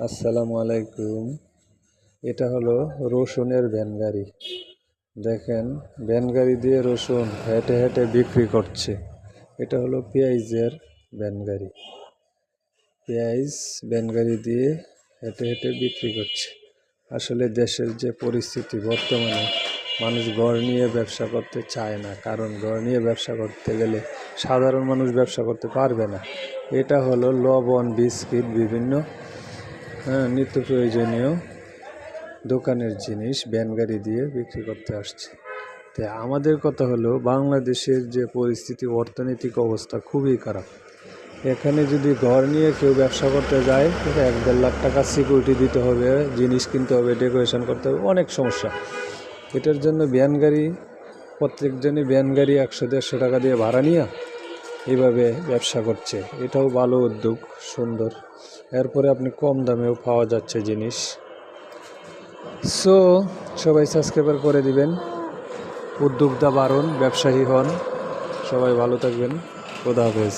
আসসালামু আলাইকুম। এটা হলো রসুনের ভ্যান গাড়ি। দেখেন, ভ্যান গাড়ি দিয়ে রসুন হেঁটে হেঁটে বিক্রি করছে। এটা হলো পেঁয়াজের ভ্যান গাড়ি। পেঁয়াজ ভ্যান গাড়ি দিয়ে হেঁটে হেঁটে বিক্রি করছে। আসলে দেশের যে পরিস্থিতি বর্তমানে, মানুষ ঘর নিয়ে ব্যবসা করতে চায় না, কারণ ঘর নিয়ে ব্যবসা করতে গেলে সাধারণ মানুষ ব্যবসা করতে পারবে না। এটা হলো লবণ, বিস্কিট, বিভিন্ন নিত্য প্রয়োজনীয় দোকানের জিনিস ভ্যান গাড়ি দিয়ে বিক্রি করতে আসছে। তাই আমাদের কথা হলো, বাংলাদেশের যে পরিস্থিতি, অর্থনৈতিক অবস্থা খুবই খারাপ। এখানে যদি ঘর নিয়ে কেউ ব্যবসা করতে যায়, 1-1.5 লাখ টাকা সিকিউরিটি দিতে হবে, জিনিস কিনতে হবে, ডেকোরেশন করতে হবে, অনেক সমস্যা। এটার জন্য ভ্যান গাড়ি, প্রত্যেকজনই ভ্যান গাড়ি 100-150 টাকা দিয়ে ভাড়া নিয়ে এইভাবে ব্যবসা করছে। এটাও ভালো উদ্যোগ, সুন্দর। এরপরে আপনি কম দামেও পাওয়া যাচ্ছে জিনিস। সবাই সাবস্ক্রাইবার করে দিবেন, উদ্যোক্তা বাড়ুন, ব্যবসায়ী হন। সবাই ভালো থাকবেন। খোদা হাফেজ।